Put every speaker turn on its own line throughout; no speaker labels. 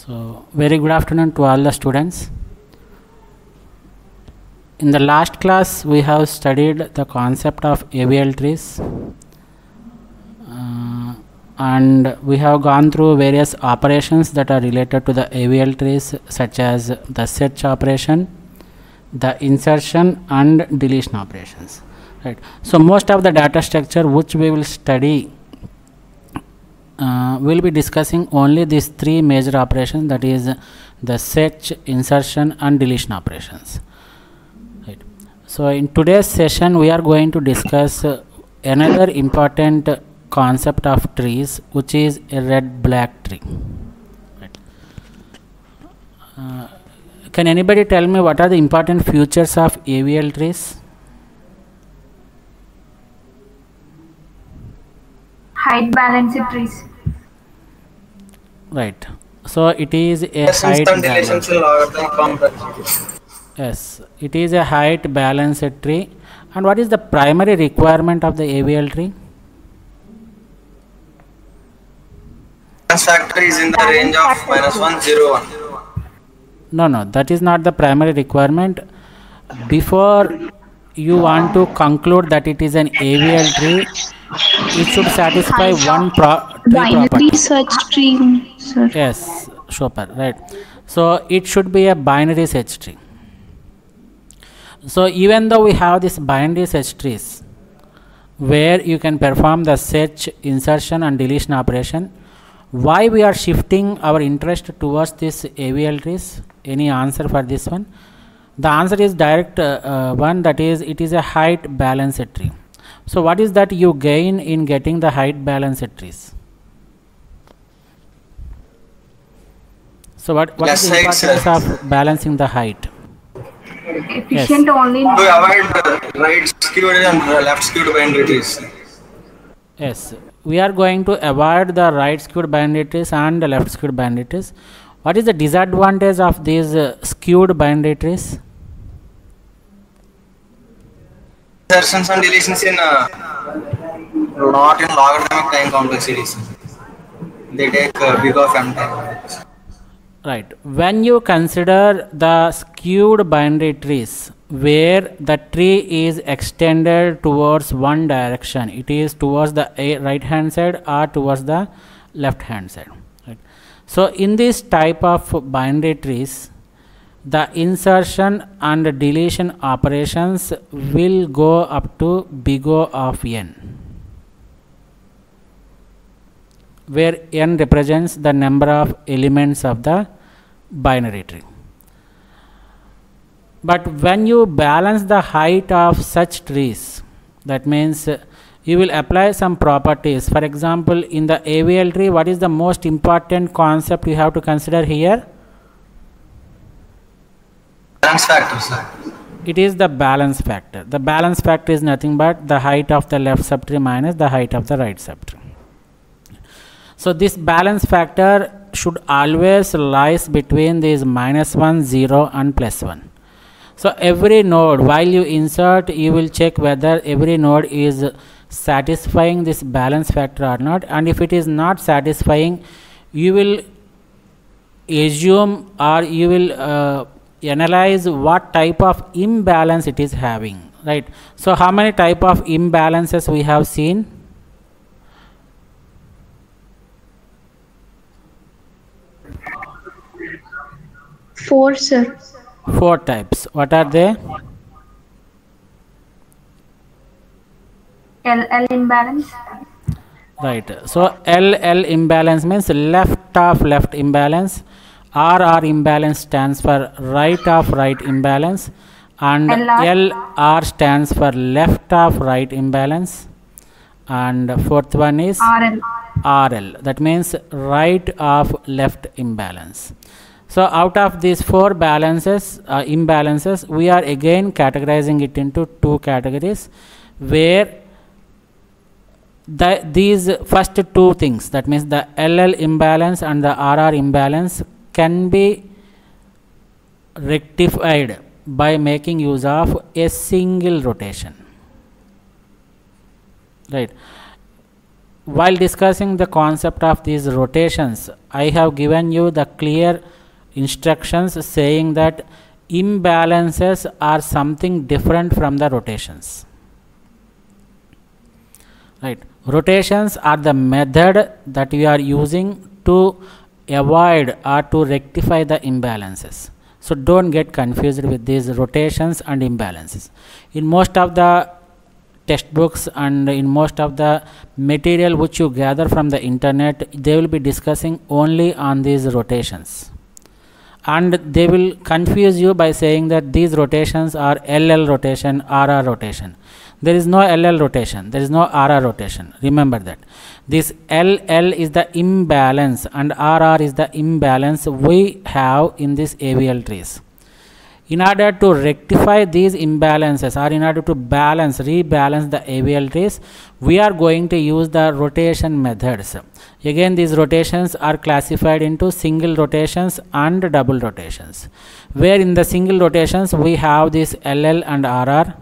So, very good afternoon to all the students. In the last class, we have studied the concept of AVL trees, and we have gone through various operations that are related to the AVL trees, such as the search operation, the insertion and deletion operations. Right. So, most of the data structure which we will study we'll be discussing only these three major operations, that is the search, insertion and deletion operations. Right. So in today's session we are going to discuss another important concept of trees, which is a red black tree. Right. Can anybody tell me what are the important features of AVL trees?
Height balanced trees.
Right. So it is a height balance. Yes, it is a height balanced tree. And what is the primary requirement of the AVL tree?
Balance factor is in the range of -1, 0, 1.
No, that is not the primary requirement. Before you want to conclude that it is an AVL tree, it should satisfy one tree property.
Search tree, sir.
Yes, Chopin, right. So it should be a binary search tree. So even though we have this binary search trees where you can perform the search, insertion and deletion operation, why we are shifting our interest towards this AVL trees? Any answer for this one? The answer is direct one, that is it is a height balanced tree. So what is that you gain in getting the height balanced trees? So what is the importance of balancing the height?
Efficient only.
To avoid right skewed and left skewed binary trees.
Yes, we are going to avoid the right skewed binary trees and the left skewed binary trees. What is the disadvantage of these skewed binary trees?
Insertions and deletions in not in logarithmic time complexities. They take big of m time.
Right. When you consider the skewed binary trees where the tree is extended towards one direction, it is towards the right hand side or towards the left hand side. Right. So in this type of binary trees, the insertion and deletion operations will go up to big O of n, where n represents the number of elements of the binary tree. But when you balance the height of such trees, that means you will apply some properties. For example, in the AVL tree, what is the most important concept you have to consider here?
Balance factor, sir.
It is the balance factor. The balance factor is nothing but the height of the left subtree minus the height of the right subtree. So this balance factor should always lies between these -1, 0 and +1. So every node, while you insert, you will check whether every node is satisfying this balance factor or not, and if it is not satisfying, you will assume or you will analyze what type of imbalance it is having, right? So how many type of imbalances we have seen?
Four, sir.
4 types. What are they?
LL imbalance.
Right. So LL imbalance means left of left imbalance. RR imbalance stands for right of right imbalance, and LR stands for left of right imbalance, and fourth one is RL, that means right of left imbalance. So out of these 4 imbalances, we are again categorizing it into 2 categories, where these first 2 things, that means the LL imbalance and the RR imbalance, can be rectified by making use of a single rotation. Right. while discussing the concept of these rotations, I have given you the clear instructions saying that imbalances are something different from the rotations. Right. Rotations are the method that we are using to avoid or to rectify the imbalances. So don't get confused with these rotations and imbalances. In most of the textbooks and in most of the material which you gather from the internet, they will be discussing only on these rotations, and they will confuse you by saying that these rotations are LL rotation, RR rotation. There is no LL rotation, there is no RR rotation. Remember that. This LL is the imbalance and RR is the imbalance we have in these AVL trees. In order to rectify these imbalances, or in order to rebalance the AVL trees, we are going to use the rotation methods. Again, these rotations are classified into single rotations and double rotations, where in the single rotations we have this LL and RR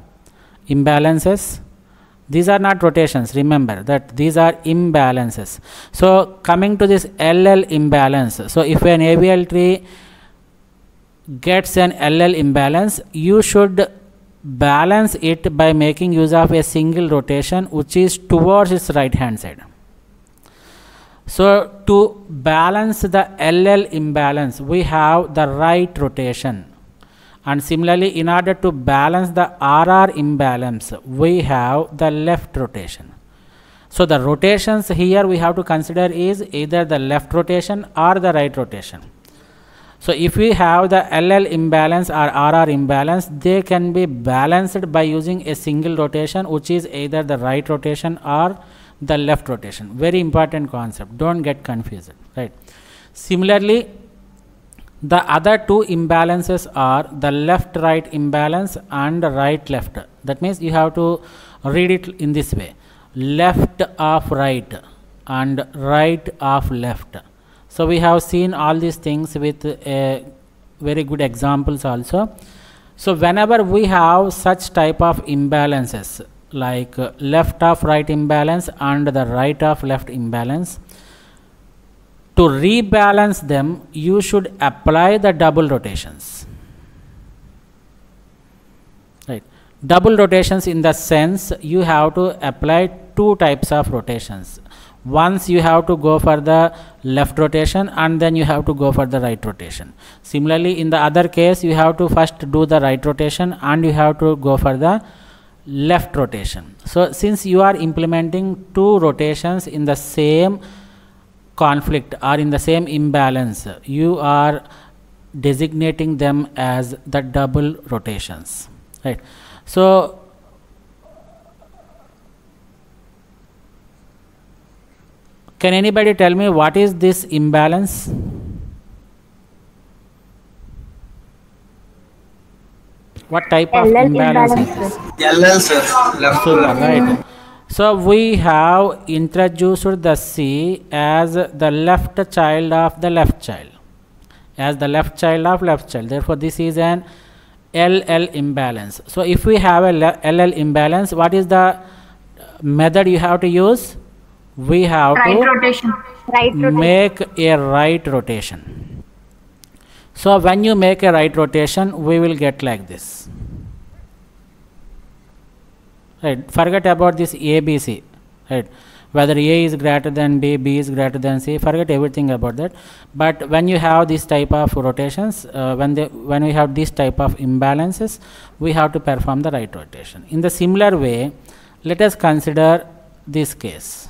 imbalances. These are not rotations, remember that these are imbalances. So coming to this LL imbalance, so if an AVL tree gets an LL imbalance, you should balance it by making use of a single rotation which is towards its right hand side. So to balance the LL imbalance, we have the right rotation. And similarly, in order to balance the RR imbalance, we have the left rotation. So the rotations here we have to consider is either the left rotation or the right rotation. So if we have the LL imbalance or RR imbalance, they can be balanced by using a single rotation which is either the right rotation or the left rotation. Very important concept, don't get confused, right? Similarly, the other two imbalances are the left-right imbalance and right-left. That means you have to read it in this way: left of right and right of left. So we have seen all these things with very good examples also. So whenever we have such type of imbalances like left of right imbalance and the right of left imbalance, to rebalance them, you should apply the double rotations. Right. Double rotations in the sense you have to apply two types of rotations. Once you have to go for the left rotation and then you have to go for the right rotation. Similarly, in the other case, you have to first do the right rotation and you have to go for the left rotation. So since you are implementing two rotations in the same conflict or in the same imbalance, you are designating them as the double rotations, right? So can anybody tell me what is this imbalance? What type of imbalance is this?
LL, sir. Left to left.
Right. So we have introduced the C as the left child of the left child, as the left child of left child. Therefore, this is an LL imbalance. So if we have a LL imbalance, what is the method you have to use? We have to make a right rotation. So when you make a right rotation, we will get like this. Right, forget about this A, B, C, right? Whether A is greater than B, B is greater than C, forget everything about that. But when you have this type of rotations, when we have this type of imbalances, we have to perform the right rotation. In the similar way, let us consider this case.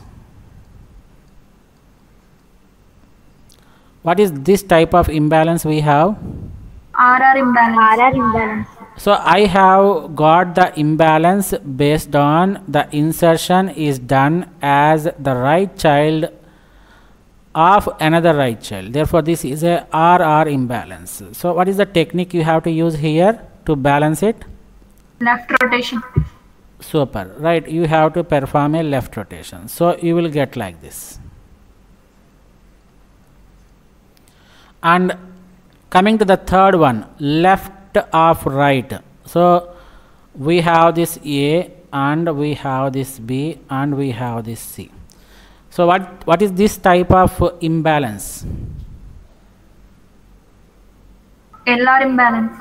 What is this type of imbalance we have?
RR imbalance.
So I have got the imbalance based on the insertion is done as the right child of another right child. Therefore, this is a RR imbalance. So what is the technique you have to use here to balance it?
Left rotation.
Super, right? You have to perform a left rotation. So you will get like this. And coming to the third one, left of right. So we have this A and we have this B and we have this C. So what is this type of imbalance?
LR imbalance.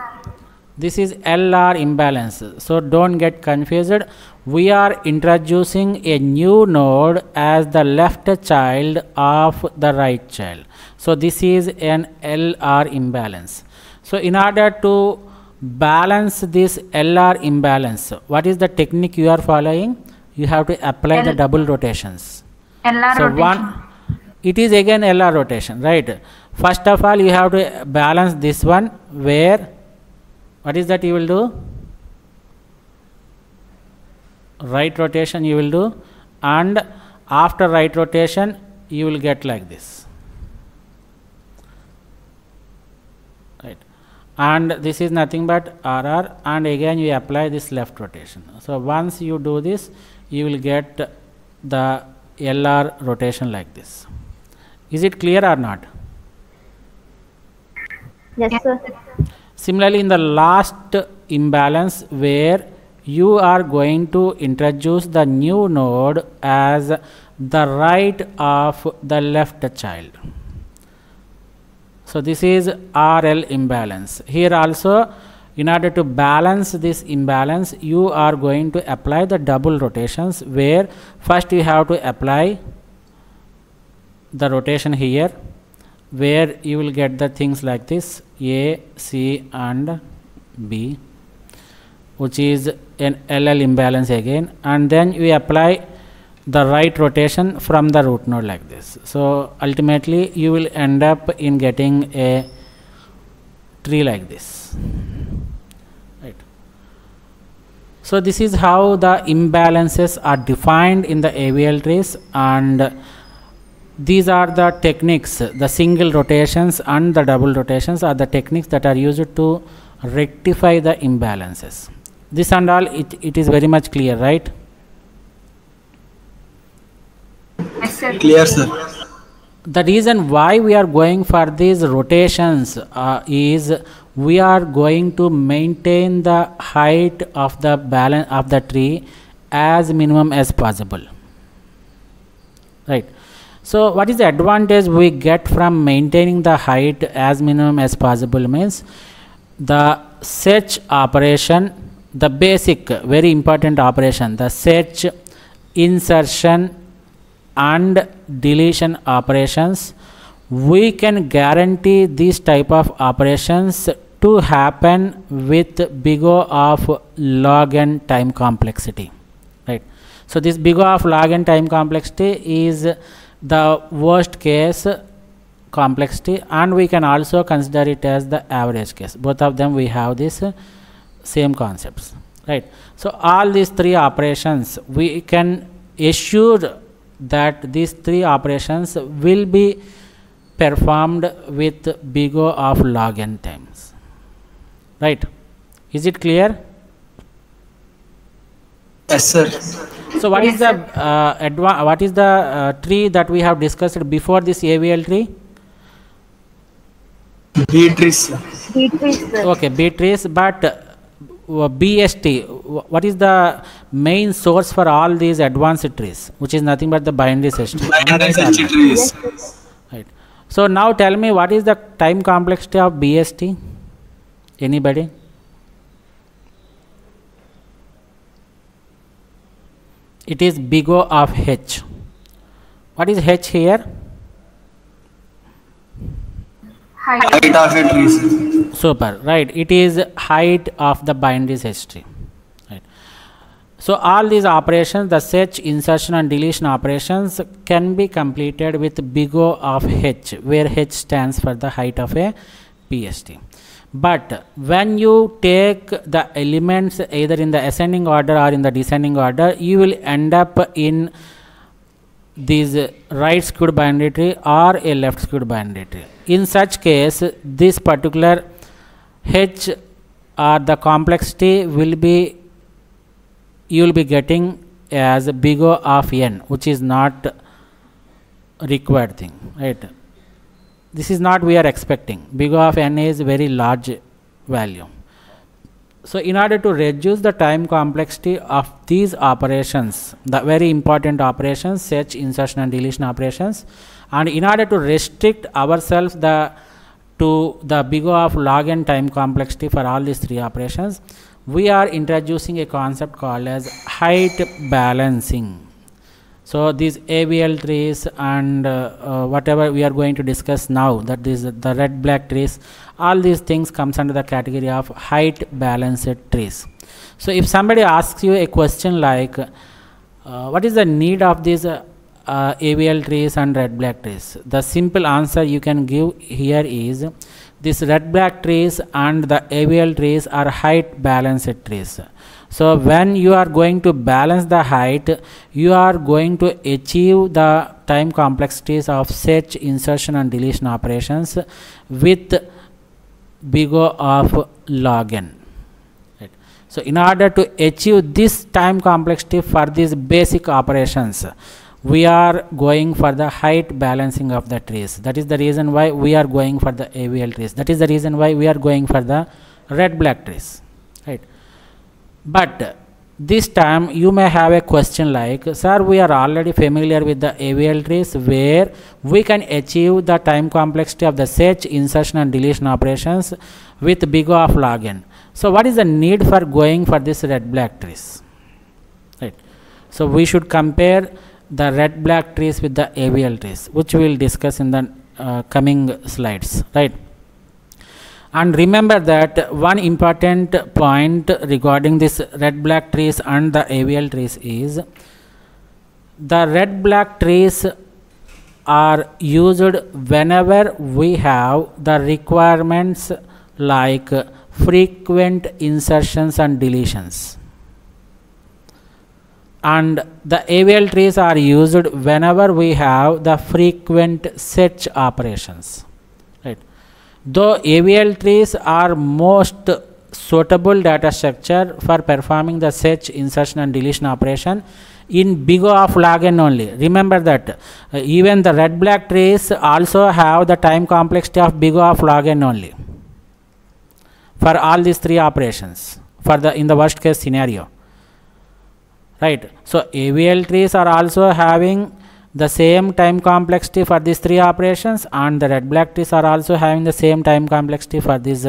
This is LR imbalance. So don't get confused. We are introducing a new node as the left child of the right child. So this is an LR imbalance. So in order to balance this LR imbalance, what is the technique you are following? You have to apply the double rotations.
LR
So
rotation.
it is again LR rotation, right? First of all, you have to balance this one, where what is that you will do? Right rotation you will do, and after right rotation you will get like this, right? And this is nothing but RR, and again you apply this left rotation. So once you do this, you will get the LR rotation like this. Is it clear or not?
Yes, sir.
Similarly, in the last imbalance, where you are going to introduce the new node as the right of the left child. So this is RL imbalance. Here also, in order to balance this imbalance, you are going to apply the double rotations, where first you have to apply the rotation here, where you will get the things like this, A, C and B, which is an LL imbalance again, and then we apply the right rotation from the root node like this. So ultimately you will end up in getting a tree like this, right? So this is how the imbalances are defined in the AVL trees, and these are the techniques. The single rotations and the double rotations are the techniques that are used to rectify the imbalances. This and all, it is very much clear, right?
Yes, sir.
Clear, sir.
The reason why we are going for these rotations is we are going to maintain the height of the balance of the tree as minimum as possible, right? So what is the advantage we get from maintaining the height as minimum as possible? Means the search operation, the basic very important operation, the search, insertion and deletion operations, we can guarantee these type of operations to happen with big O of log n time complexity, right? So this big O of log n time complexity is the worst case complexity, and we can also consider it as the average case. Both of them we have this same concepts, right? So all these three operations, we can assure that these three operations will be performed with big O of log n times, right? Is it clear?
Yes, sir.
So what is the what is the tree that we have discussed before this AVL tree?
B trees, sir.
B trees, sir.
Okay, B trees, but BST, what is the main source for all these advanced trees, which is nothing but the binary system?
Binary search trees.
Right. So now tell me, what is the time complexity of BST? Anybody? It is big O of H. What is H here?
Height.
Height of a tree, sir.
Super, right? It is height of the binary search tree, right? So all these operations, the search, insertion and deletion operations, can be completed with big O of H, where H stands for the height of a PST. But when you take the elements either in the ascending order or in the descending order, you will end up in these right skewed binary tree or a left skewed binary tree. In such case, this particular H or the complexity will be, you will be getting as big O of n, which is not required thing, right? This is not we are expecting. Big O of n is very large value. So in order to reduce the time complexity of these operations, the very important operations, search, insertion and deletion operations, and in order to restrict ourselves to the big O of log n time complexity for all these three operations, we are introducing a concept called as height balancing. So these AVL trees and whatever we are going to discuss now, that is the red black trees, all these things comes under the category of height balanced trees. So if somebody asks you a question like what is the need of these AVL trees and red black trees, the simple answer you can give here is these red black trees and the AVL trees are height balanced trees. So when you are going to balance the height, you are going to achieve the time complexities of search, insertion and deletion operations with big O of log n. Right. So in order to achieve this time complexity for these basic operations, we are going for the height balancing of the trees. That is the reason why we are going for the AVL trees. That is the reason why we are going for the red black trees. Right. But this time you may have a question like, sir, we are already familiar with the AVL trees where we can achieve the time complexity of the search, insertion and deletion operations with big O of log n. So what is the need for going for this red black trees? Right. So we should compare the red black trees with the AVL trees, which we will discuss in the coming slides. Right. And remember that one important point regarding this red black trees and the AVL trees is the red black trees are used whenever we have the requirements like frequent insertions and deletions, and the AVL trees are used whenever we have the frequent search operations. Right. Though AVL trees are most suitable data structure for performing the search, insertion and deletion operation in big O of log n only. Remember that even the red black trees also have the time complexity of big O of log n only for all these three operations for the in the worst case scenario. Right. So AVL trees are also having the same time complexity for these three operations, and the red black trees are also having the same time complexity for these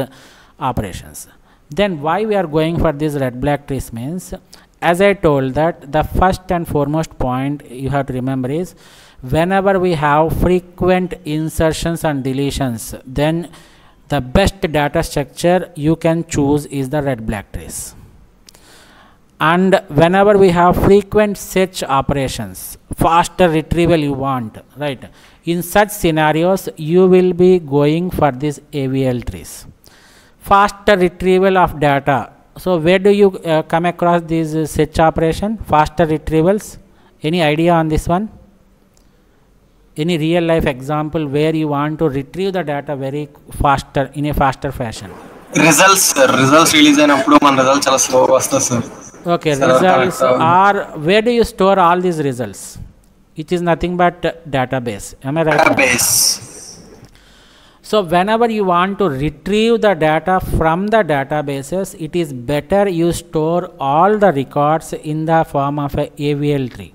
operations. Then why we are going for these red black trees means, as I told that the first and foremost point you have to remember is whenever we have frequent insertions and deletions, then the best data structure you can choose is the red black trees. And whenever we have frequent search operations, faster retrieval you want, right? In such scenarios, you will be going for these AVL trees. Faster retrieval of data. So where do you come across these search operation? Faster retrievals. Any idea on this one? Any real life example where you want to retrieve the data very faster in a faster fashion?
Results, sir. Results release అయినప్పుడు మన results చాలా slow వస్తుంది sir.
Okay, results are, where do you store all these results? It is nothing but database. Am I right?
Database.
So whenever you want to retrieve the data from the databases, it is better you store all the records in the form of a AVL tree.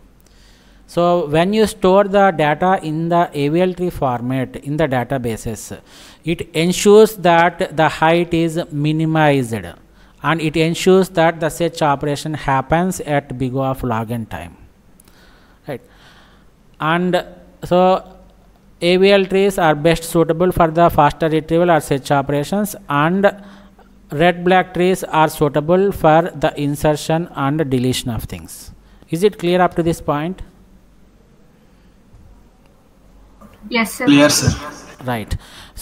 So when you store the data in the AVL tree format in the databases, it ensures that the height is minimized, and it ensures that the search operation happens at big O of log n time. Right. And so AVL trees are best suitable for the faster retrieval or search operations, and red black trees are suitable for the insertion and deletion of things. Is it clear up to this point?
Yes, sir.
Clear, sir.
Right.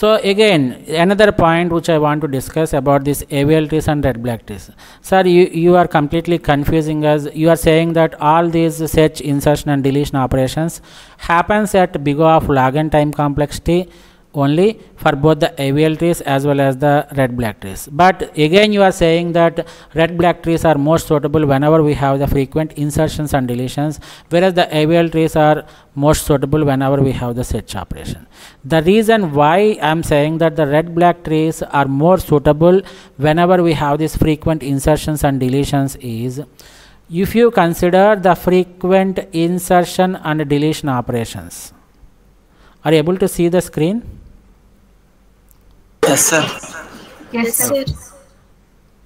So again, another point which I want to discuss about this AVL trees and red black trees. Sir, you are completely confusing us. You are saying that all these search, insertion and deletion operations happens at big O of log n time complexity, only for both the AVL trees as well as the red black trees. But again you are saying that red black trees are most suitable whenever we have the frequent insertions and deletions, whereas the AVL trees are most suitable whenever we have the search operation. The reason why I am saying that the red black trees are more suitable whenever we have these frequent insertions and deletions is, if you consider the frequent insertion and deletion operations. Are you able to see the screen?
Yes, sir.
Yes, sir.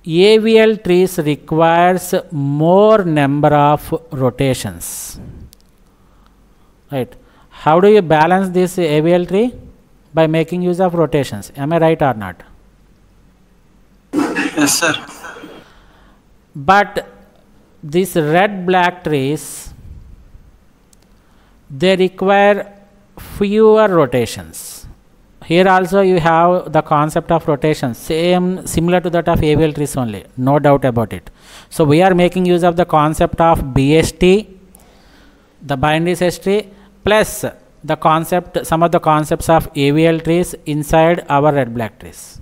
AVL trees requires more number of rotations. Right. How do you balance this AVL tree? By making use of rotations. Am I right or not?
Yes, sir.
But these red black trees, they require fewer rotations. Here also you have the concept of rotations, similar to that of AVL trees only, no doubt about it. So we are making use of the concept of BST, the binary search tree, plus the concept, some of the concepts of AVL trees inside our red black trees.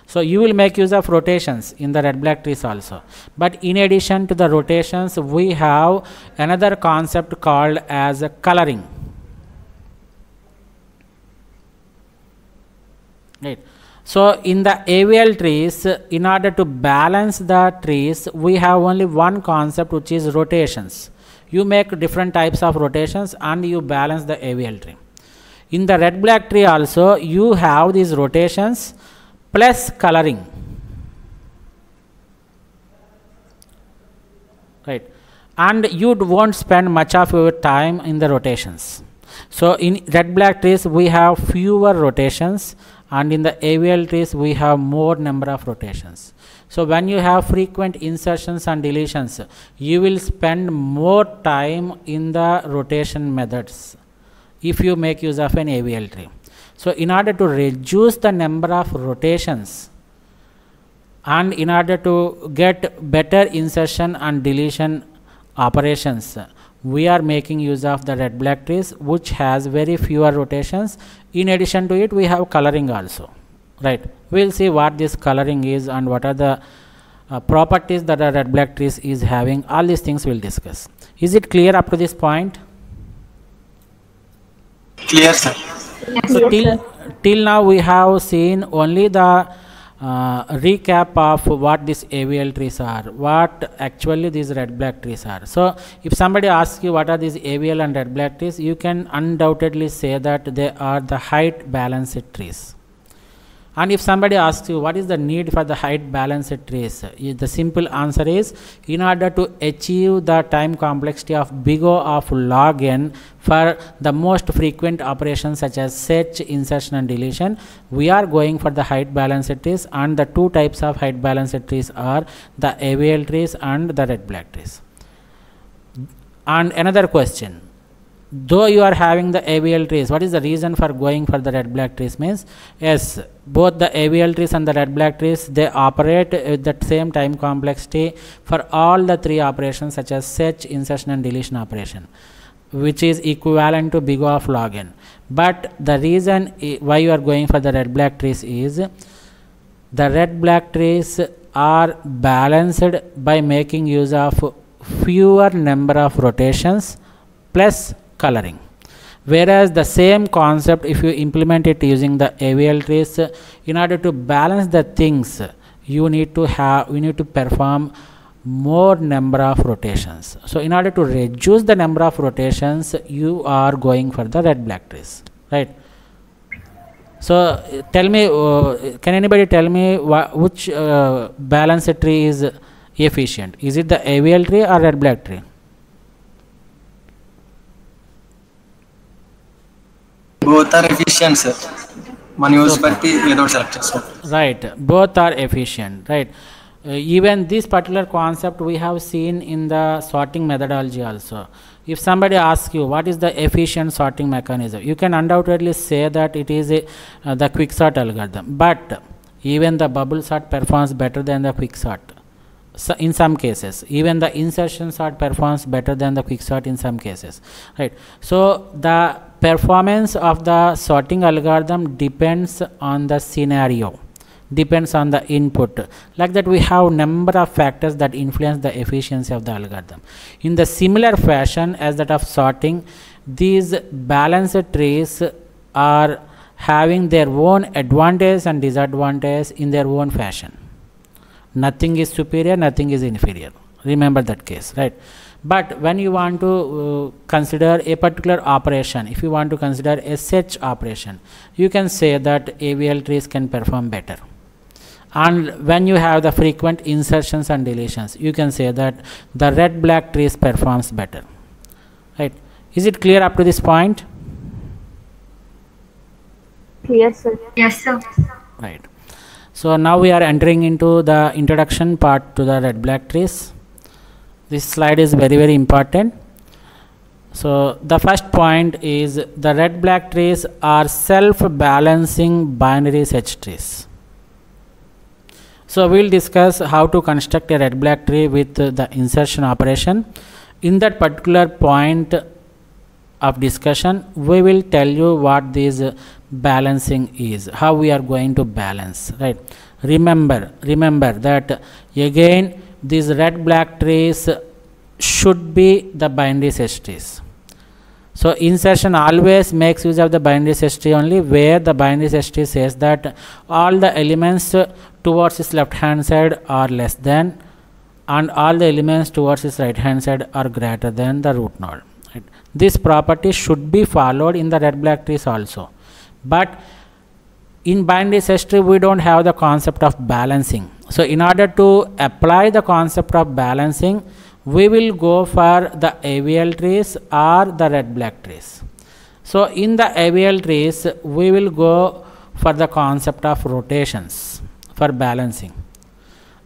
So you will make use of rotations in the red black trees also. But in addition to the rotations, we have another concept called as coloring. Right. So in the AVL trees, in order to balance the trees, we have only one concept, which is rotations. You make different types of rotations and you balance the AVL tree. In the red black tree also, you have these rotations plus coloring. Right. And you won't spend much of your time in the rotations. So in red black trees we have fewer rotations, and in the AVL trees we have more number of rotations. So when you have frequent insertions and deletions, you will spend more time in the rotation methods if you make use of an AVL tree. So in order to reduce the number of rotations and in order to get better insertion and deletion operations, we are making use of the red black trees, which has very fewer rotations. In addition to it, we have coloring also. Right. We will see what this coloring is and what are the properties that a red black trees is having. All these things we will discuss. Is it clear up to this point?
Clear, sir.
Yes,
So
sir.
till now we have seen only the recap of what these AVL trees are, what actually these red black trees are. So if somebody asks you what are these AVL and red black trees, you can undoubtedly say that they are the height balanced trees. And if somebody asks you what is the need for the height balanced trees, the simple answer is, in order to achieve the time complexity of big O of log n for the most frequent operations such as search, insertion and deletion, we are going for the height balanced trees, and the two types of height balanced trees are the AVL trees and the red black trees. And another question, though you are having the AVL trees, what is the reason for going for the red black trees? Means, yes, both the AVL trees and the red black trees, they operate with that same time complexity for all the three operations such as search, insertion and deletion operation, which is equivalent to big O of log n. But the reason why you are going for the red black trees is, the red black trees are balanced by making use of fewer number of rotations plus coloring. Whereas the same concept, if you implement it using the AVL trees, in order to balance the things, you need to perform more number of rotations. So in order to reduce the number of rotations, you are going for the red black trees, right? So tell me, can anybody tell me which balanced tree is efficient? Is it the AVL tree or red black tree?
Both are efficient, sir. Man use batti without select, sir.
Right, both are efficient, right? Even this particular concept we have seen in the sorting methodology also. If somebody asks you what is the efficient sorting mechanism, you can undoubtedly say that it is the quicksort algorithm. But even the bubble sort performs better than the quicksort. So in some cases, even the insertion sort performs better than the quicksort in some cases, right? So the performance of the sorting algorithm depends on the scenario, depends on the input. Like that, we have number of factors that influence the efficiency of the algorithm. In the similar fashion as that of sorting, these balanced trees are having their own advantage and disadvantage in their own fashion. Nothing is superior, nothing is inferior. Remember that case, right? But when you want to consider a particular operation, if you want to consider a search operation, you can say that AVL trees can perform better. And when you have the frequent insertions and deletions, you can say that the red black trees performs better, right? Is it clear up to this point?
Clear, sir.
Yes, sir.
Right. So now we are entering into the introduction part to the red black trees. This slide is very, very important. So the first point is the red black trees are self-balancing binary search trees. So we will discuss how to construct a red black tree with the insertion operation. In that particular point of discussion, we will tell you what this balancing is, how we are going to balance, right? Remember that again these red black trees should be the binary search trees. So insertion always makes use of the binary search tree only where the binary search tree says that all the elements towards its left hand side are less than and all the elements towards its right hand side are greater than the root node. Right? This property should be followed in the red black trees also. But in binary search tree we don't have the concept of balancing. So in order to apply the concept of balancing, we will go for the AVL trees or the red black trees. So in the AVL trees we will go for the concept of rotations for balancing.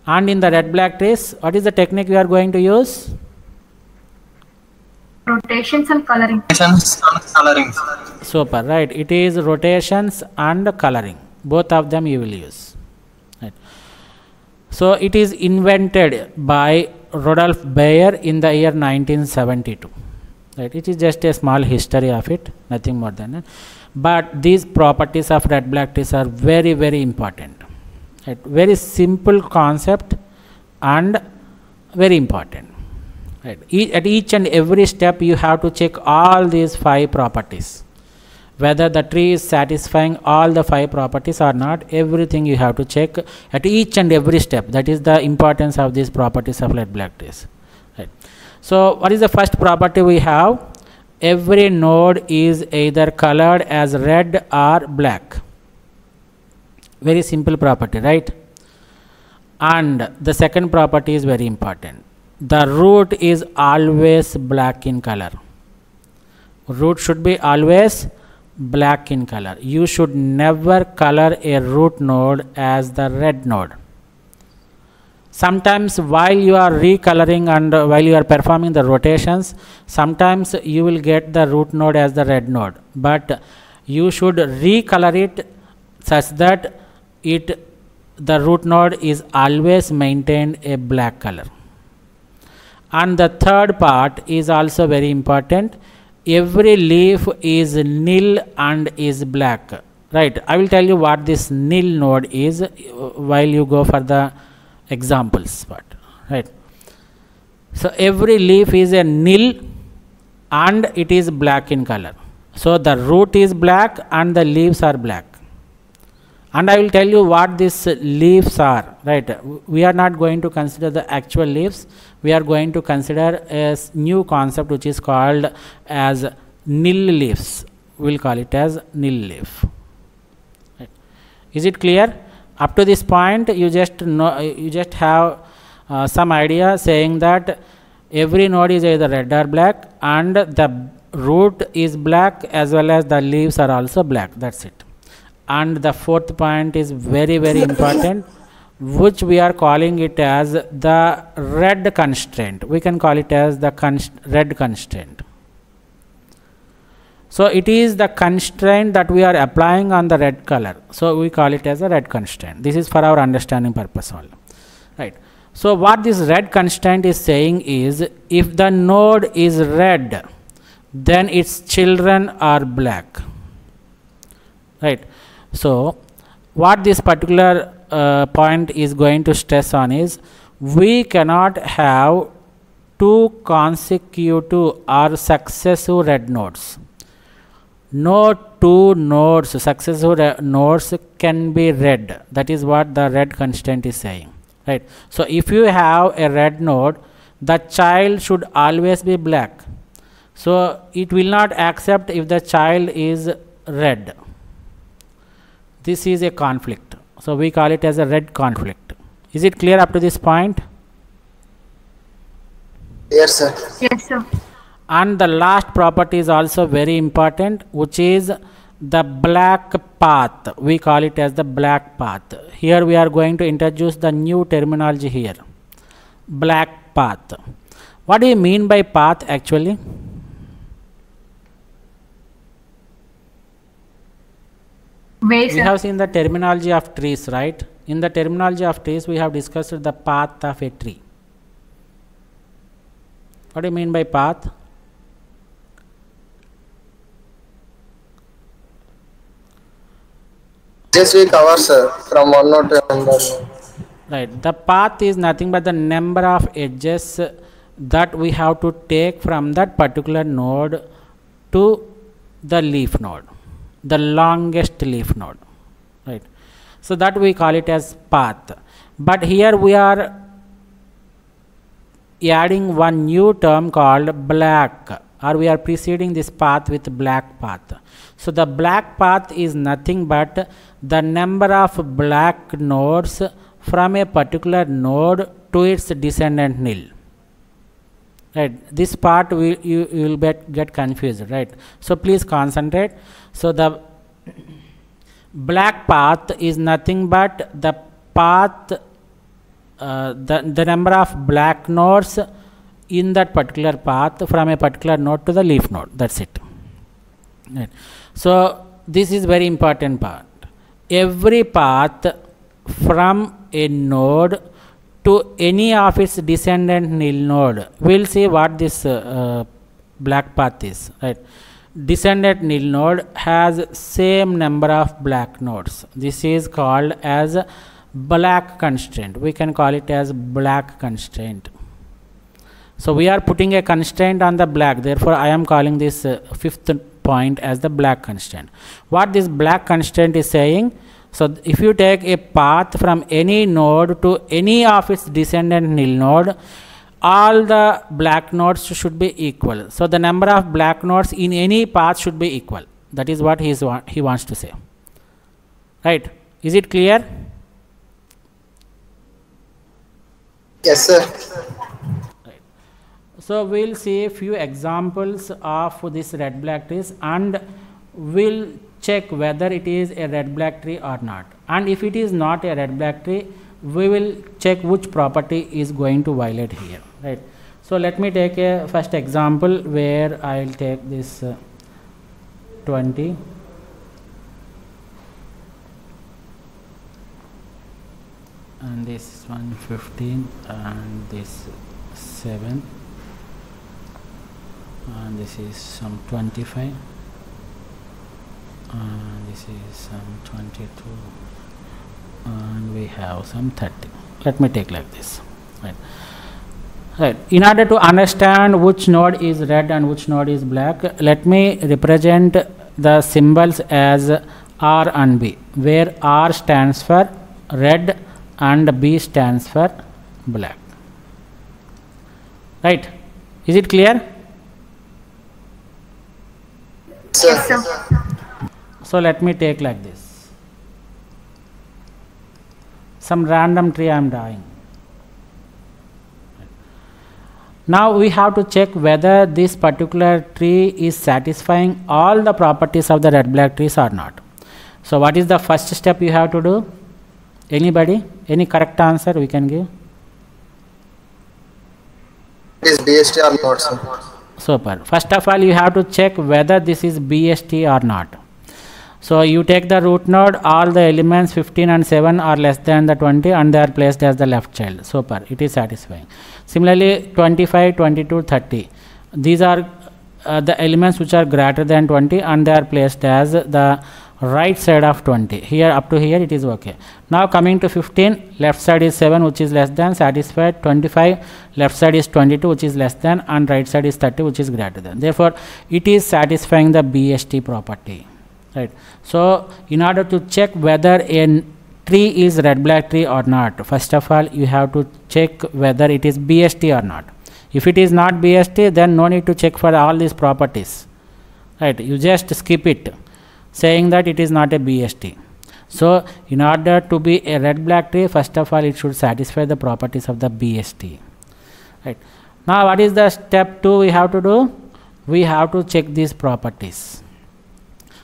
And in the red black trees, what is the technique we are going to use?
Rotations and coloring.
Rotations and coloring.
Super, right? It is rotations and coloring. Both of them you will use. Right. So it is invented by Rudolf Bayer in the year 1972. Right. It is just a small history of it, nothing more than that. But these properties of red black trees are very, very important. Right. Very simple concept and very important. Right. At each and every step you have to check all these 5 properties. Whether the tree is satisfying all the 5 properties or not, everything you have to check at each and every step. That is the importance of these properties of red black trees. Right. So what is the first property we have? Every node is either colored as red or black. Very simple property, right? And the second property is very important. The root is always black in color. Root should be always black in color. You should never color a root node as the red node. Sometimes while you are recoloring and while you are performing the rotations, sometimes you will get the root node as the red node. But you should recolor it such that the root node is always maintained a black color. And the third part is also very important. Every leaf is nil and is black. Right. I will tell you what this nil node is while you go for the examples part. Right. So every leaf is a nil and it is black in color. So the root is black and the leaves are black. And I will tell you what these leaves are, right? We are not going to consider the actual leaves. We are going to consider a new concept which is called as nil leaves. We will call it as nil leaf. Right. Is it clear? Up to this point, you just know, you just have some idea saying that every node is either red or black and the root is black as well as the leaves are also black. That's it. And the fourth point is very, very important, which we are calling it as the red constraint. We can call it as the red constraint. So it is the constraint that we are applying on the red color. So we call it as a red constraint. This is for our understanding purpose only. Right. So what this red constraint is saying is, if the node is red, then its children are black. Right. So what this particular point is going to stress on is, we cannot have two consecutive or successive red nodes. No two nodes, successive nodes can be red. That is what the red constraint is saying. Right. So if you have a red node, the child should always be black. So it will not accept if the child is red. This is a conflict. So we call it as a red conflict. Is it clear up to this point?
Yes, sir.
Yes, sir.
And the last property is also very important, which is the black path. We call it as the black path. Here we are going to introduce the new terminology here. Black path. What do you mean by path actually?
Way,
We
sir.
have seen the terminology of trees, right? In the terminology of trees, we have discussed the path of a tree. What do you mean by path?
Just we cover, sir, from one node to another.
Right. The path is nothing but the number of edges that we have to take from that particular node to the leaf node, the longest leaf node. Right. So that we call it as path. But here we are adding one new term called black, or we are preceding this path with black path. So the black path is nothing but the number of black nodes from a particular node to its descendant nil. Right. This part you will get confused, right? So please concentrate. So the black path is nothing but the path, the number of black nodes in that particular path from a particular node to the leaf node. That's it. Right. So this is very important part. Every path from a node to any of its descendant nil node, we'll see what this black path is. Right. Descendant nil node has same number of black nodes. This is called as black constraint. We can call it as black constraint. So we are putting a constraint on the black. Therefore, I am calling this fifth point as the black constraint. What this black constraint is saying, so if you take a path from any node to any of its descendant nil node, all the black nodes should be equal. So the number of black nodes in any path should be equal. That is what he wants to say. Right? Is it clear?
Yes, sir.
Right. So we'll see a few examples of this red black trees, and we'll check whether it is a red black tree or not. And if it is not a red black tree, we will check which property is going to violate here. Right. So let me take a first example where I will take this 20. And this one 15 and this 7 and this is some 25 and this is some 22 and we have some 30. Let me take like this. Right. Right. In order to understand which node is red and which node is black, let me represent the symbols as R and B, where R stands for red and B stands for black. Right. Is it clear?
Yes, sir.
So let me take like this. Some random tree I am drawing. Now we have to check whether this particular tree is satisfying all the properties of the red black trees or not. So what is the first step you have to do? Anybody? Any correct answer we can give?
It is BST or not, sir?
Super. First of all, you have to check whether this is BST or not. So you take the root node, all the elements 15 and 7 are less than the 20 and they are placed as the left child. Super. It is satisfying. Similarly, 25, 22, 30. These are the elements which are greater than 20 and they are placed as the right side of 20. Here up to here it is okay. Now coming to 15, left side is 7 which is less than, satisfied. 25, left side is 22 which is less than, and right side is 30 which is greater than. Therefore it is satisfying the BST property, right? So in order to check whether a tree is red black tree or not, first of all you have to check whether it is BST or not. If it is not BST, then no need to check for all these properties, right? You just skip it, saying that it is not a BST. So in order to be a red black tree, first of all it should satisfy the properties of the BST, right? Now what is the step 2 we have to do? We have to check these properties.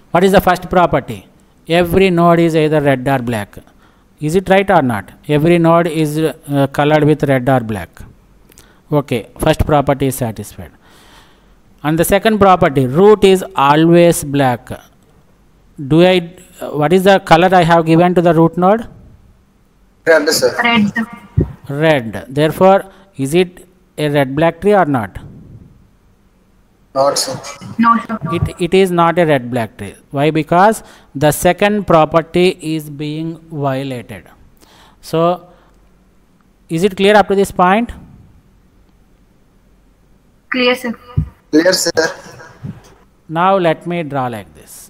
What is the first property? Every node is either red or black. Is it right or not? Every node is colored with red or black. Okay, first property is satisfied. And the second property, root is always black. What is the color I have given to the root node?
Red, sir.
Red.
Red. Therefore, is it a red black tree or not?
Not, sir.
No, sir.
It is not a red black tree. Why? Because the second property is being violated. So, is it clear up to this point?
Clear, sir.
Clear, sir.
Now let me draw like this.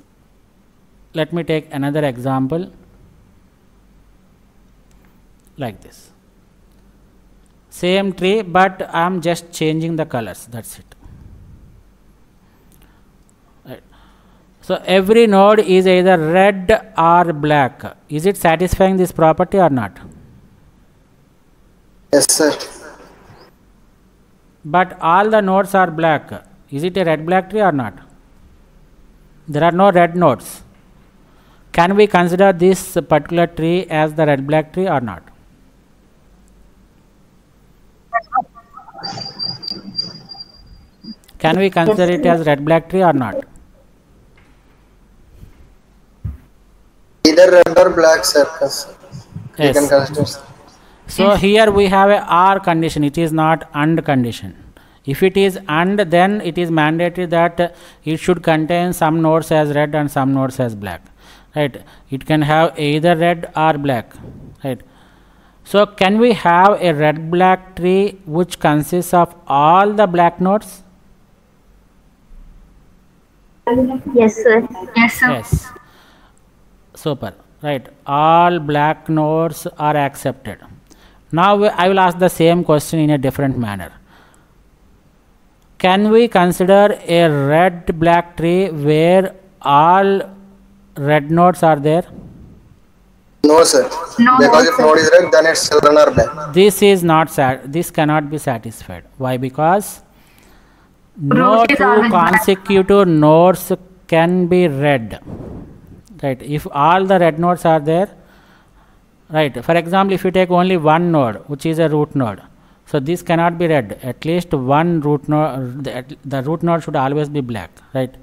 Let me take another example like this. Same tree, but I am just changing the colors, that's it. Right. So every node is either red or black. Is it satisfying this property or not?
Yes, sir.
But all the nodes are black. Is it a red black tree or not? There are no red nodes. Can we consider this particular tree as the red black tree or not? Can we consider it as red black tree or not?
Either red or black, sir. You
Yes.
can consider.
So here we have a OR condition, it is not AND condition. If it is AND, then it is mandatory that it should contain some nodes as red and some nodes as black, right? It can have either red or black, right? So can we have a red black tree which consists of all the black nodes?
Yes, sir.
Yes, sir.
Yes. Super, right? All black nodes are accepted. Now I will ask the same question in a different manner. Can we consider a red black tree where all red nodes are there?
No, sir.
No,
Because if node is red, then its children are black.
This is not this cannot be satisfied. Why? Because no
Root is
two
always black.
consecutive nodes can be red, right? If all the red nodes are there, right? For example, if you take only one node which is a root node, so this cannot be red. At least one root node, the root node should always be black, right?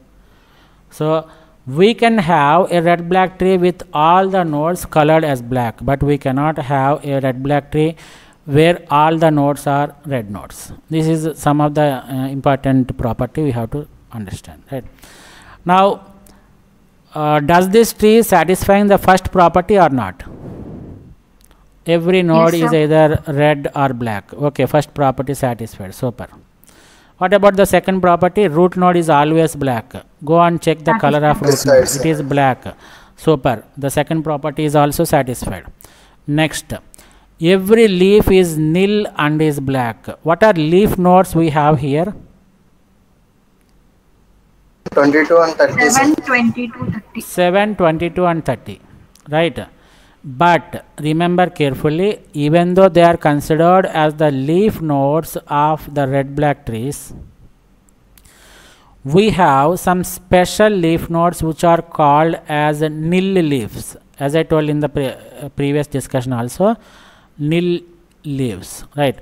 So we can have a red black tree with all the nodes colored as black, but we cannot have a red black tree where all the nodes are red nodes. This is some of the important property we have to understand, right? Now does this tree satisfying the first property or not? Every node
Yes,
is
sir.
either red or black. Okay, first property satisfied. Super. What about the second property? Root node is always black. Go and check the color of root
This
node.
side,
It is black. Super. The second property is also satisfied. Next, every leaf is nil and is black. What are leaf nodes we have here?
22 and 30, sir.
7, 22, 30.
7, 22 and 30, right? But remember carefully, even though they are considered as the leaf nodes of the red black trees, we have some special leaf nodes which are called as nil leaves. As I told in the previous discussion also, nil leaves, right?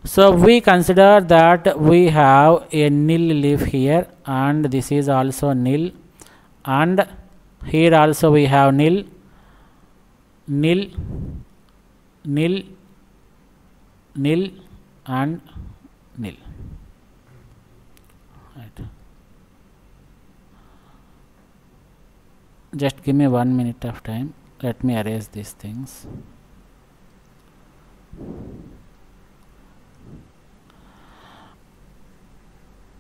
So we consider that we have a nil leaf here, and this is also nil, and here also we have nil, nil, nil, nil and nil, right? Just give me 1 minute of time. Let me erase these things.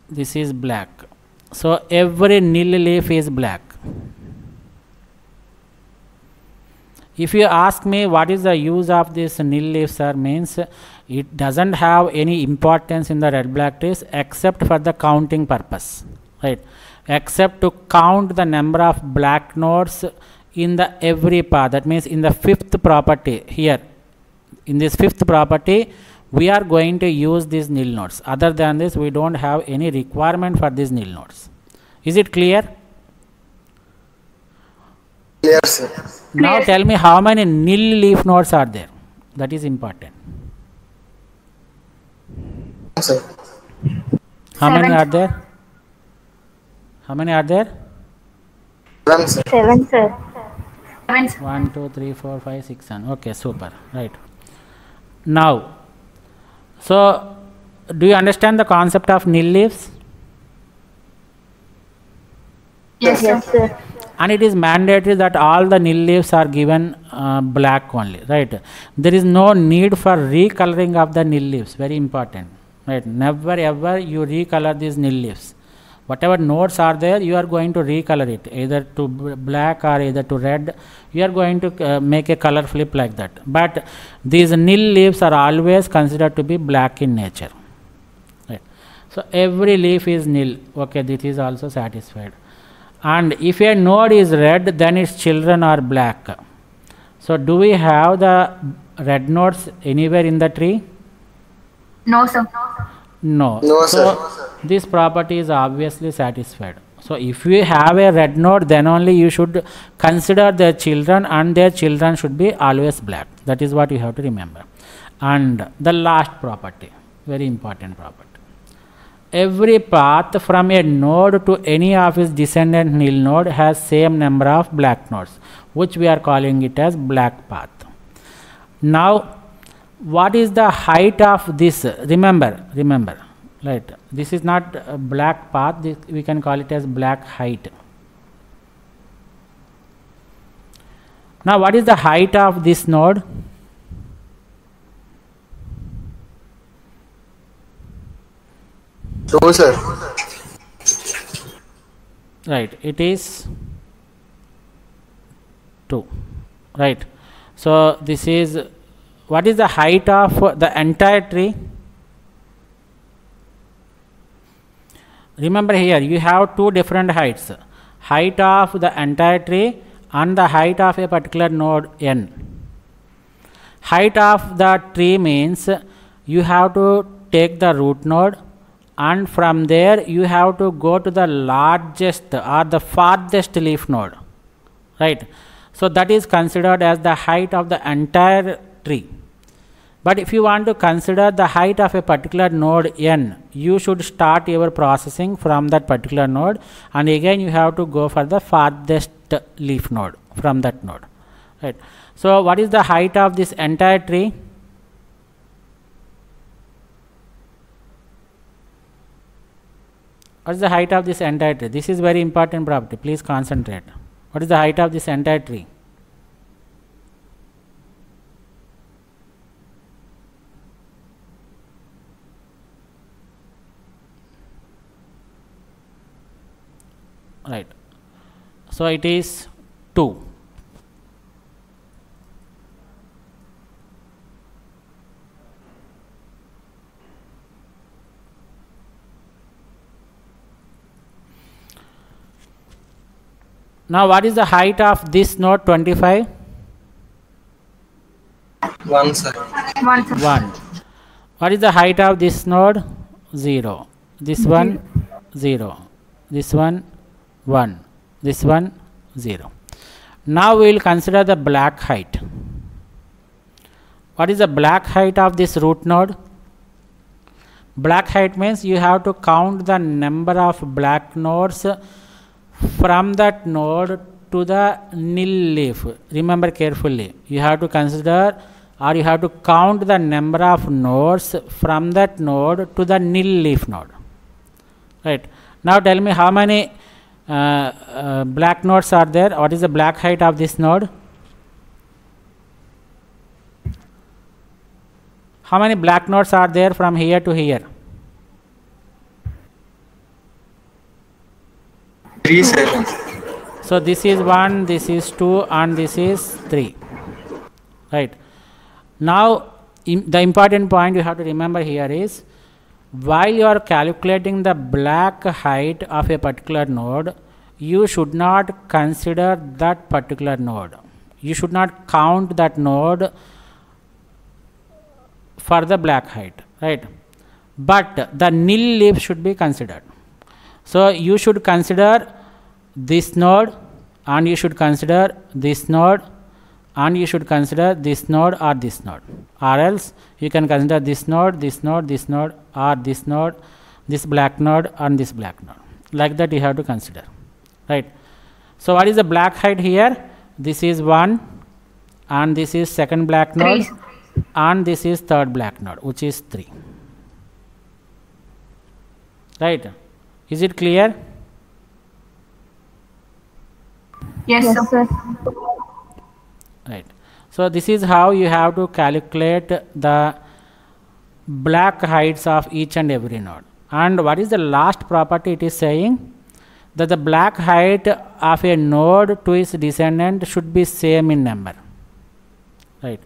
This is black. So every nil leaf is black. If you ask me what is the use of this nil leaf, sir, means it doesn't have any importance in the red black trees except for the counting purpose, right? Except to count the number of black nodes in the every path. That means in the fifth property here, in this fifth property, we are going to use these nil nodes. Other than this, we don't have any requirement for these nil nodes. Is it clear?
Clear, sir.
Now tell me how many nil leaf nodes are there. That is important.
Sir.
How many
7.
are there? How many are there?
7, sir.
7, sir.
7, sir.
1, 2, 3, 4, 5, 6, 7. Okay, super. Right. Now, so do you understand the concept of nil leaves?
Yes,
Yes,
sir.
sir.
And it is mandatory that all the nil leaves are given black only, right? There is no need for recoloring of the nil leaves. Very important, right? Never ever you recolor these nil leaves. Whatever nodes are there, you are going to recolor it either to black or either to red. You are going to make a color flip like that. But these nil leaves are always considered to be black in nature, right? So every leaf is nil. Okay, this is also satisfied. And if a node is red, then its children are black. So do we have the red nodes anywhere in the tree?
No, sir.
No.
No,
So
sir.
this property is obviously satisfied. So if you have a red node, then only you should consider their children, and their children should be always black. That is what you have to remember. And the last property, very important property. Every path from a node to any of its descendant nil node has same number of black nodes, which we are calling it as black path. Now, what is the height of this? Remember, right? This is not a black path. This, we can call it as black height. Now, what is the height of this node?
True, sir.
Right, it is 2, right? So this is, what is the height of the entire tree? Remember here you have two different heights, height of the entire tree and the height of a particular node n. Height of the tree means you have to take the root node, and from there you have to go to the largest or the farthest leaf node, right? So that is considered as the height of the entire tree. But if you want to consider the height of a particular node n, you should start your processing from that particular node, and again you have to go for the farthest leaf node from that node, right? So what is the height of this entire tree? What is the height of this entire tree? This is very important property. Please concentrate. What is the height of this entire tree? Right. So it is 2. Now what is the height of this node 25?
1, sir.
1, sir.
1. What is the height of this node? 0. This one 0. This one 1. This one 0. Now we will consider the black height. What is the black height of this root node? Black height means you have to count the number of black nodes from that node to the nil leaf. Remember carefully, you have to consider or you have to count the number of nodes from that node to the nil leaf node, right? Now tell me how many black nodes are there. What is the black height of this node? How many black nodes are there from here to here?
3, sir.
So this is 1, this is 2, and this is 3. Right. Now the important point you have to remember here is, while you are calculating the black height of a particular node, you should not consider that particular node. You should not count that node for the black height, right? But the nil leaf should be considered. So you should consider this node, and you should consider this node, and you should consider this node or this node, or else you can consider this node, this node, this node, or this node, this black node, and this black node. Like that you have to consider, right? So what is the black height here? This is 1, and this is second black node,
3.
and this is third black node, which is 3. Right? Is it clear?
Yes,
Yes,
sir.
sir.
Right. So this is how you have to calculate the black heights of each and every node. And what is the last property it is saying? That the black height of a node to its descendant should be same in number. Right.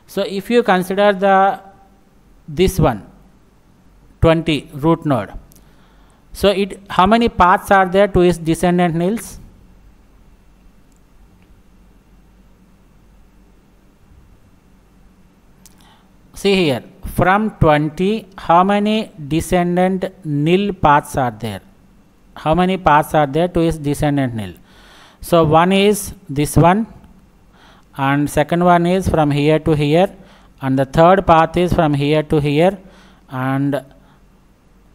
So if you consider this one 20 root node, so how many paths are there to its descendant, Nils? See here, from 20, how many descendant nil paths are there? How many paths are there to its descendant nil? So one is this one, and second one is from here to here, and the third path is from here to here, and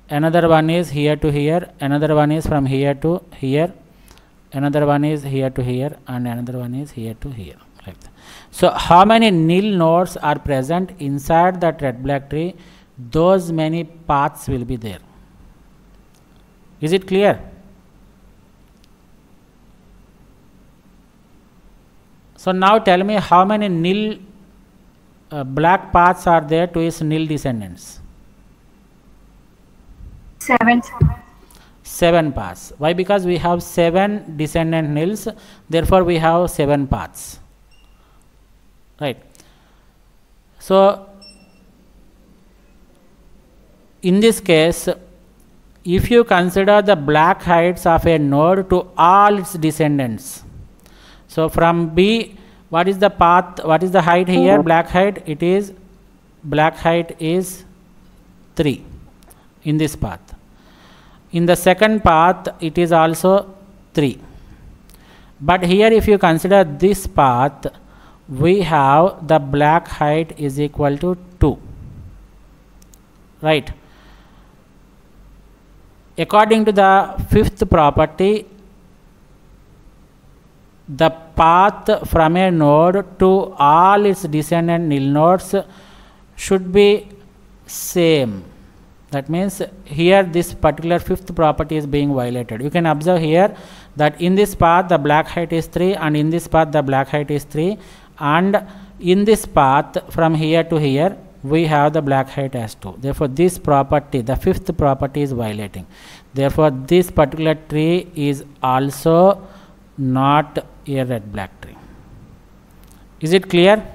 another one is here to here, another one is from here to here, another one is here to here, and another one is here to here, like that. So how many nil nodes are present inside that red black tree? Those many paths will be there. Is it clear? So now tell me, how many nil black paths are there to its nil descendants?
7.
7 paths. Why? Because we have 7 descendant nils, therefore we have 7 paths. Right. So in this case, if you consider the black heights of a node to all its descendants, so from B, what is the path, what is the height here? Black height, it is, black height is 3 in this path. In the second path, it is also 3. But here if you consider this path, we have the black height is equal to 2. Right. According to the fifth property, the path from a node to all its descendant nil nodes should be same. That means here this particular fifth property is being violated. You can observe here that in this path the black height is 3, and in this path the black height is 3, and in this path from here to here we have the black height as 2. Therefore this property, the fifth property, is violating. Therefore this particular tree is also not a red black tree. Is it clear?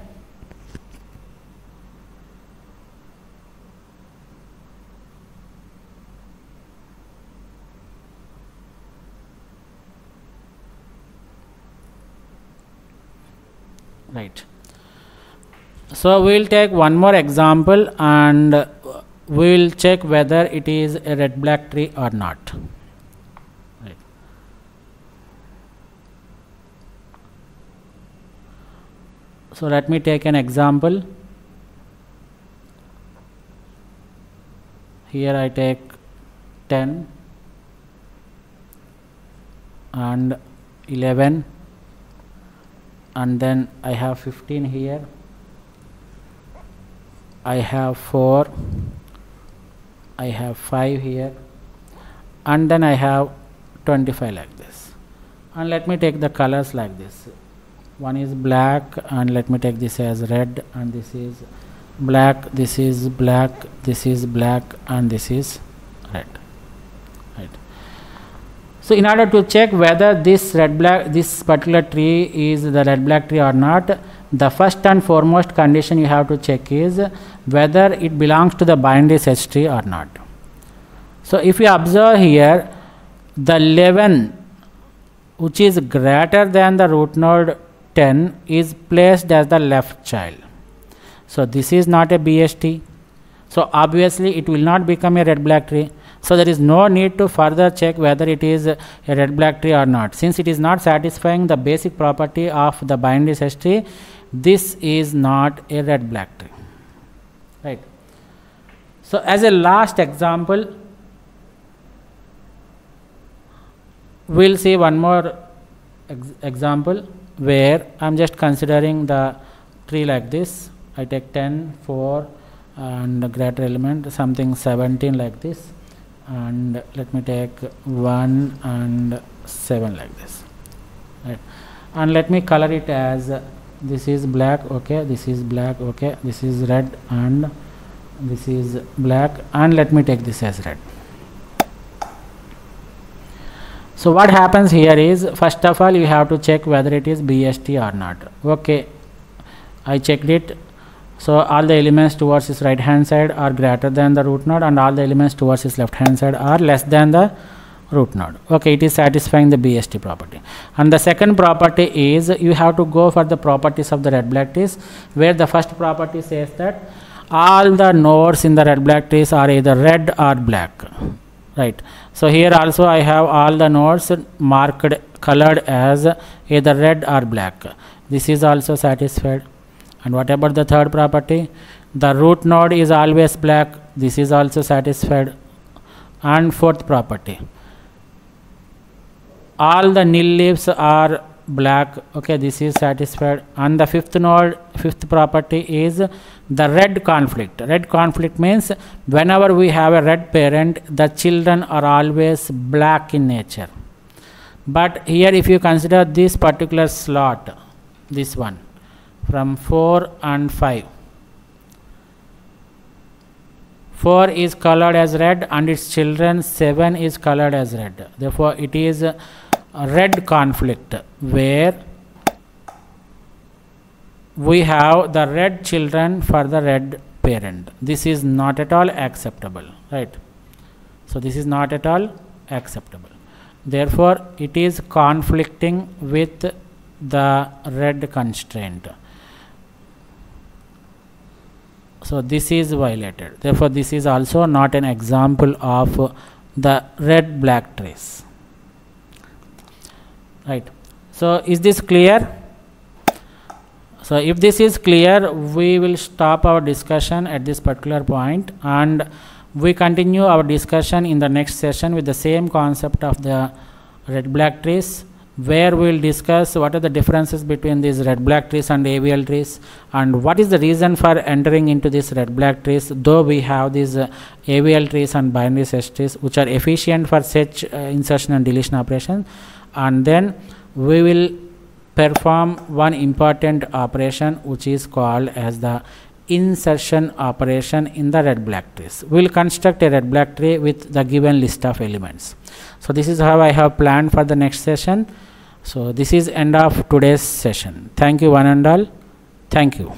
Right. So we will take one more example and we will check whether it is a red black tree or not. Right. So let me take an example. Here I take 10 and 11, and then I have 15 here, I have 4, I have 5 here, and then I have 25 like this. And let me take the colors like this. One is black, and let me take this as red, and this is black, this is black, this is black, and this is red. Right. So in order to check whether this particular tree is the red black tree or not, the first and foremost condition you have to check is whether it belongs to the binary search tree or not. So if you observe here, the 11 which is greater than the root node 10 is placed as the left child. So this is not a BST. So obviously it will not become a red black tree. So there is no need to further check whether it is a red black tree or not. Since it is not satisfying the basic property of the binary search tree, this is not a red black tree. Right. So as a last example, we'll see one more example where I'm just considering the tree like this. I take 10, 4 and the greater element, something 17 like this, and let me take 1 and 7 like this. Right. And let me color it as this is black, okay, this is black, okay, this is red, and this is black, and let me take this as red. So what happens here is, first of all you have to check whether it is BST or not. Okay, I checked it. So all the elements towards its right hand side are greater than the root node, and all the elements towards its left hand side are less than the root node. Okay, it is satisfying the BST property. And the second property is, you have to go for the properties of the red black trees, where the first property says that all the nodes in the red black trees are either red or black. Right. So here also I have all the nodes marked, colored as either red or black. This is also satisfied. And what about the third property? The root node is always black. This is also satisfied. And fourth property, all the nil leaves are black. Okay, this is satisfied. And the fifth property is the red conflict. Red conflict means whenever we have a red parent, the children are always black in nature. But here if you consider this particular slot, this one, from 4 and 5, 4 is colored as red and its children 7 is colored as red. Therefore it is a red conflict, where we have the red children for the red parent. This is not at all acceptable, right? So this is not at all acceptable. Therefore it is conflicting with the red constraint. So this is violated. Therefore this is also not an example of the red black trees. Right. So is this clear? So if this is clear, we will stop our discussion at this particular point, and we continue our discussion in the next session with the same concept of the red black trees, where we will discuss what are the differences between these red black trees and AVL trees, and what is the reason for entering into these red black trees, though we have these AVL trees and binary search trees which are efficient for search, insertion and deletion operation. And then we will perform one important operation which is called as the insertion operation in the red black trees. We will construct a red black tree with the given list of elements. So this is how I have planned for the next session. So this is end of today's session. Thank you one and all. Thank you.